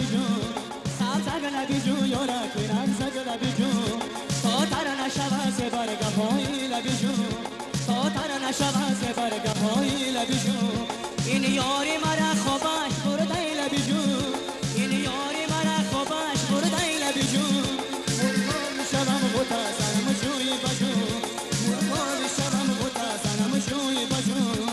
بیجو سبزگ لبیجو یارا که رمزگ لبیجو تا تر نشود ز برگه‌های لبیجو تا تر نشود ز برگه‌های لبیجو این یاری مرا خوابش برده لبیجو این یاری مرا خوابش برده لبیجو مرغان شبم غوطه سرم جوی بجو مرغان شبم غوطه سرم جوی بجو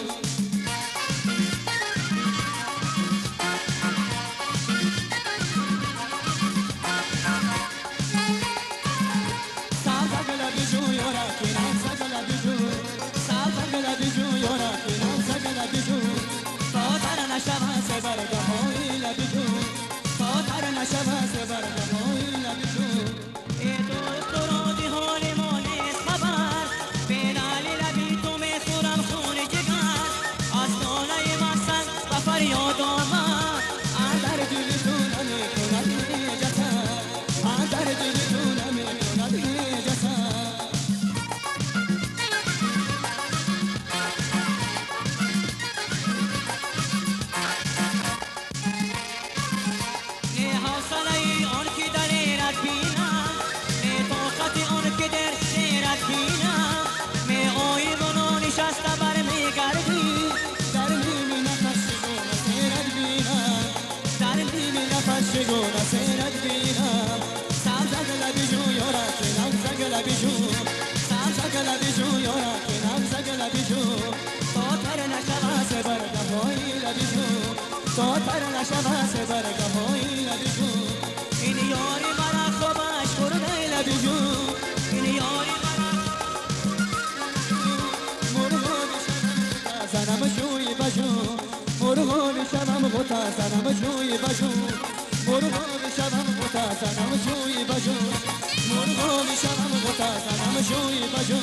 نشود ز برگه‌های لبیجو تا تر نشود ز برگه‌های لبیجو ای دوست تو را دی حال ما نیست خبر به ناله لبی تو میخورم خون جگر از ناله مقصد و فریاد آمد اندر دل تو نمیکند جسد اندر دل تو نمیکند جسد شگونه سیرت بینم سبزگ لبیجو یارا که نمزگ لبیجو سبزگ لبیجو یارا که نمزگ لبیجو تا تر نشود ز برگه‌های لبیجو تا تر نشود ز برگه‌های لبیجو این یاری مرا خوابش برده لبیجو این یاری مرا مرغان شبم زنم جوی بجو مرغان شبم غوطه زنم جوی بجو مرغان شبم غوطه زنم جوی بجو مرغان شبم غوطه زنم جوی بجو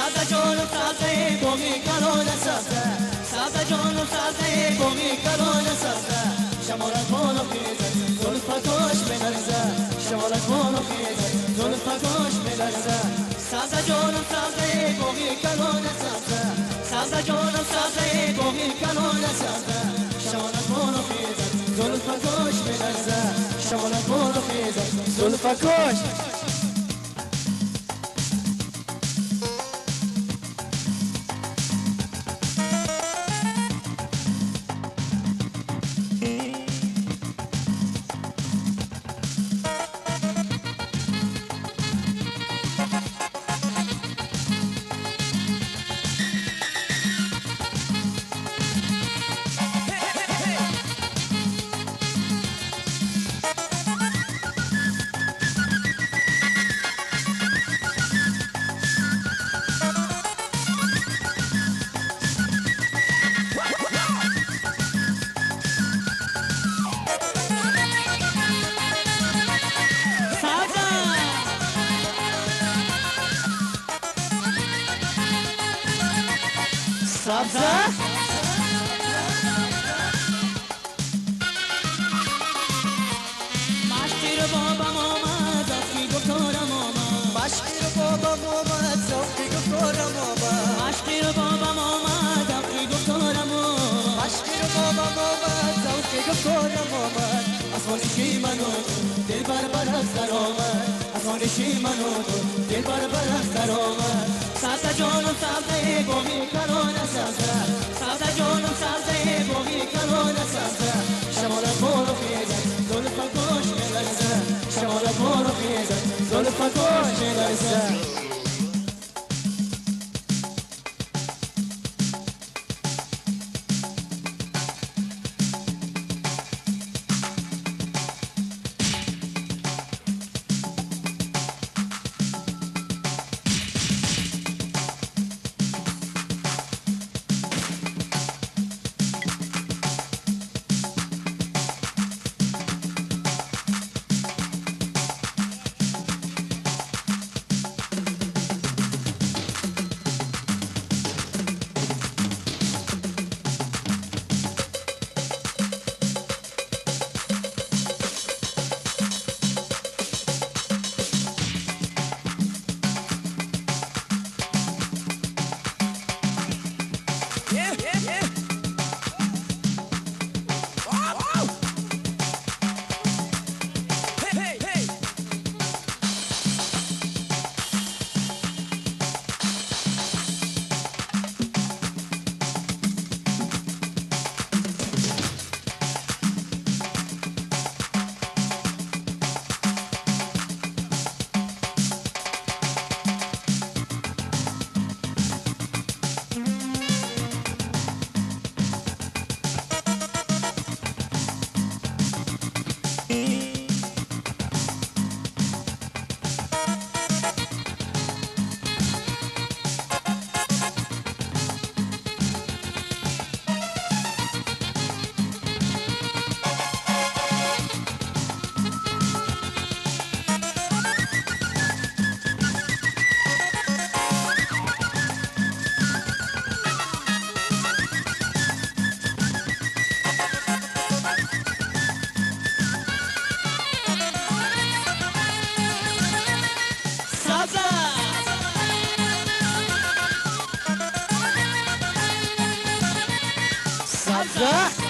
سبز جانم سبزه بومی کلان سبزه سبز جانم سبزه بومی کلان سبزه شمارت بانو خیزه زلفتاش بنرزه شمارت بانو خیزه زلفتاش بنرزه سبز جانم سبزه بومی کلان سبزه سبز جانم سبزه بومی کلان سبزه شمارت بانو خیزه زلفتاش بنرزه شمارت بانو خیزه زلفتاش سبزه مشتی رو بابام آمد زفتی گفتارم آمد مشتی رو بابام آمد زفتی گفتارم آمد مشتی رو بابام آمد زفتی گفتارم آمد مشتی رو بابام آمد زفتی گفتارم آمد از خانشی منو دل بر از در آمد از خانشی منو دل بر از در آمد سبزه جانم سبزه بامی کرانه سبزه سبزه جانم سبزه بامی کرانه سبزه شمالت بارو خیزد زلفت باش میلرزه شمالت بارو خیزد زلفت باش میلرزه سبزه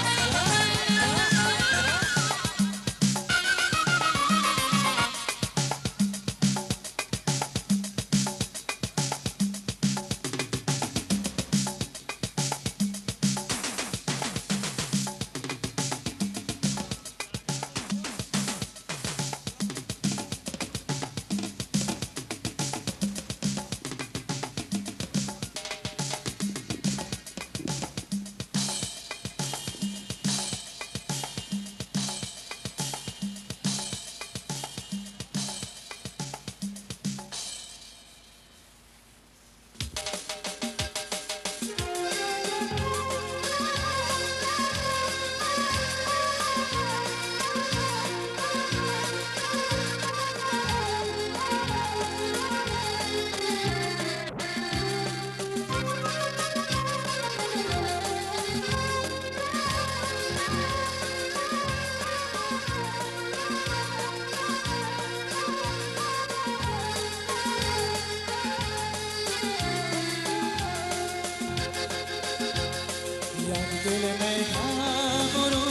یک دل میگم برو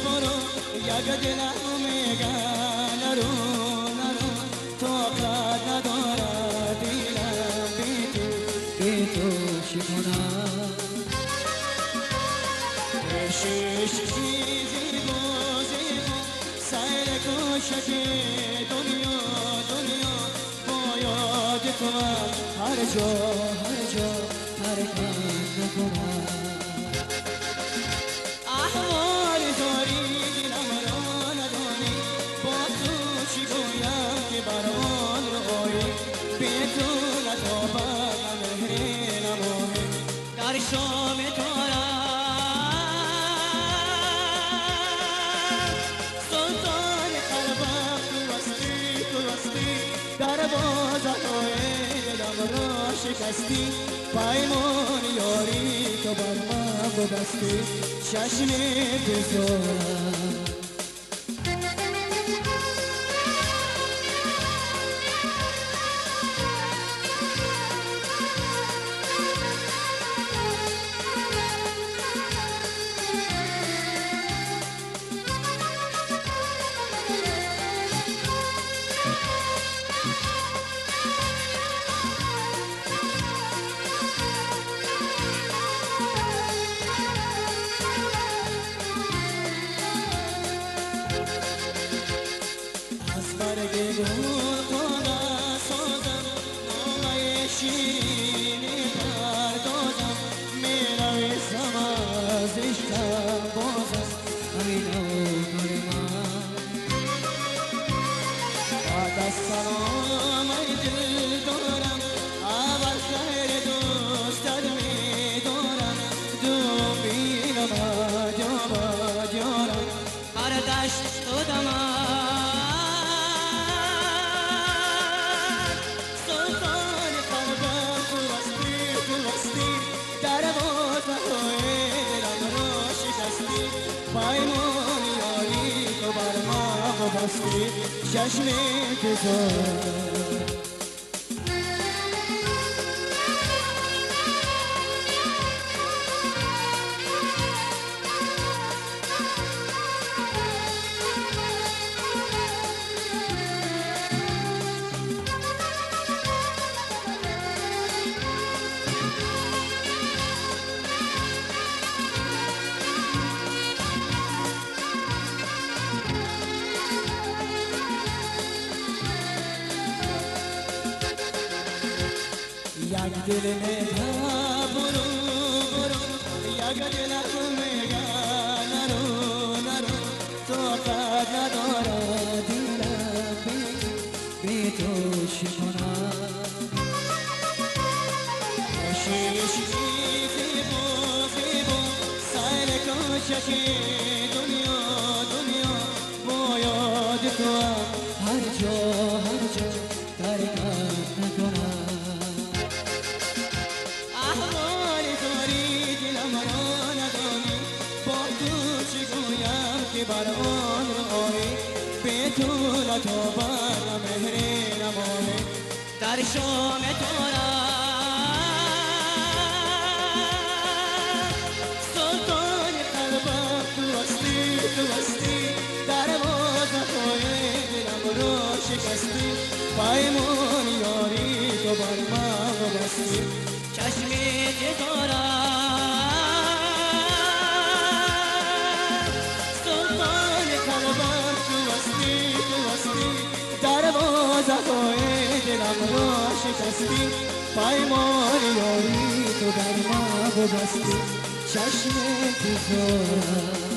برو یک دلم میگم نرو نرو طاقت ندارد دیلم بی تو چی کنم چیزی بازی سیر کوشش دنیا دنیا با یاد تو هر جا حرکت نکنم احوال داری دلم را ندانی با تو چی گویم که برمان روی بی تو نتابم مهری نمایی در شام تارم سلطان قلبم تو هستی در بازهای دلم دلم را شکستی پیمان یاری تو بر من ببستی چشم بزارم چشم بزارم یک دل میگا برو برو یک دل میگا نرو نرو طاقت ندارد دلم بی تو چی کنم عشقی فیبو فیبو سیر کوچکی دنیا دنیا با یاد تو هر جا ترکت نکنم بر آن آی بدون تو بر مهر نمای در شام تو را سلطان قلبم تو هستی دروازه های دلم رو شکستی پیمان یاری تو بر من بستی چشم دارم دروازه های دلم را شکستی پیمان یاری تو در ما ببستی چشم بزارم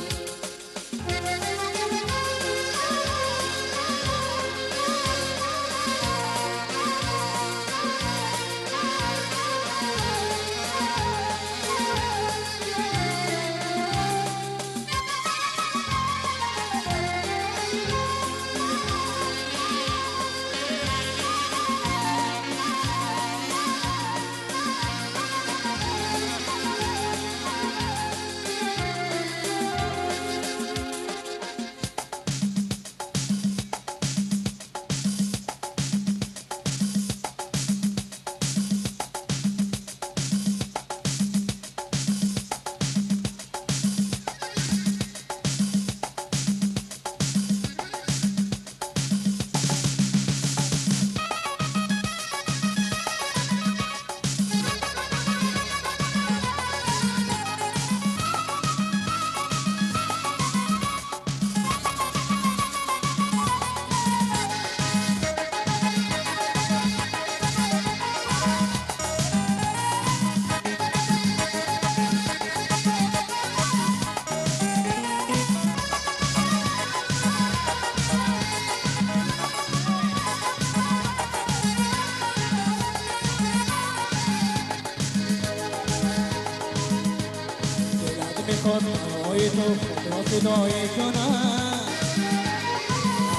میخواد برای تو خود را فدای کنم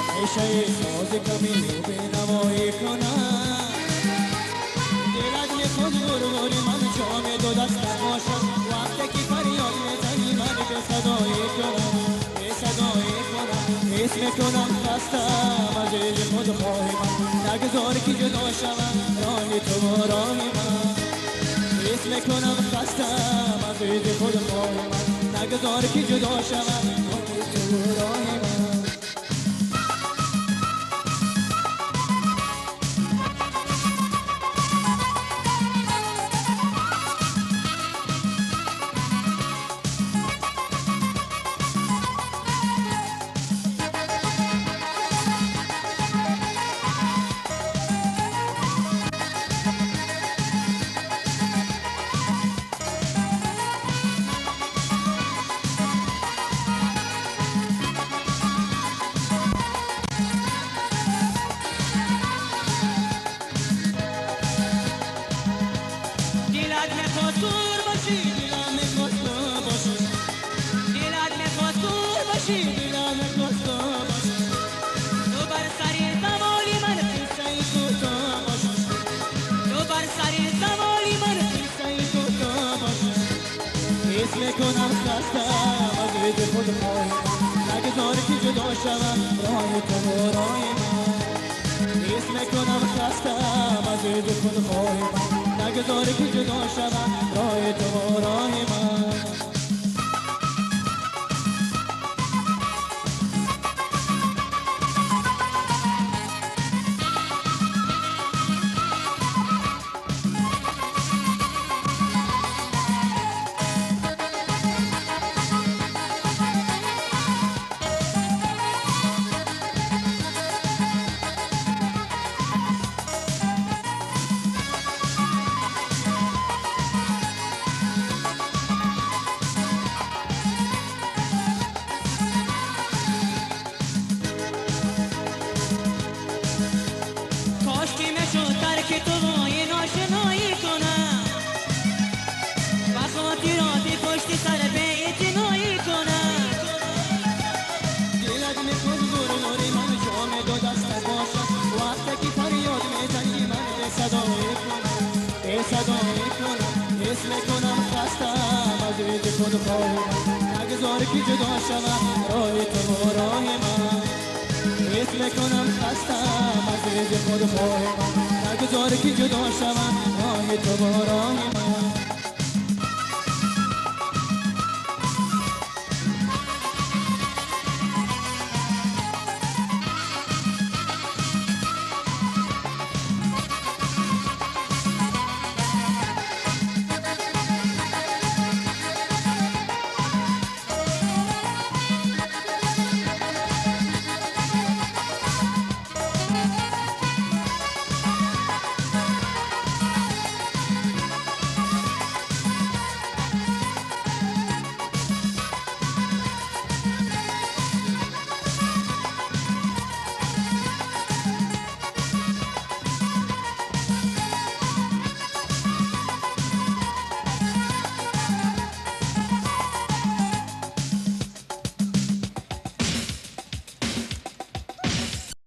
همیشه ساز کمی رو بنوایی کنم میکنم خستم از عشق خودخواه من نگذار که جدا شوم راه تو و راه من حس میکنم خستم از عشق خودخواه من نگذار که جدا شوم راه تو و راه من دلت میخواد دور باشی دلم میخواد تو باشی دلت میخواد دور باشی دلم میخواد تو باشی تو بر سری زمالی من قصه تو باشی تو بر سری زمالی من قصه تو باشی حس میکنم خستم از عشق خودخواه من نگذار که جدا شوم راه تو و راه من حس میکنم خستم از عشق خودخواه من نگذار که جدا شوم راه تو و راه من که تو وای ناشنایی کنم و خاطرات پشت سر بی‌اعتنایی کنم دلت میخواد زور زوری من جام دو دست باشم وقتی که فریاد میزنی من به صدایی کنم حس میکنم خستم از عشق خودخواه من نگذار که جدا شوم راه تو و راه من حس میکنم خستم از عشق خودخواه من نگذار که جدا شوم راه تو و راه من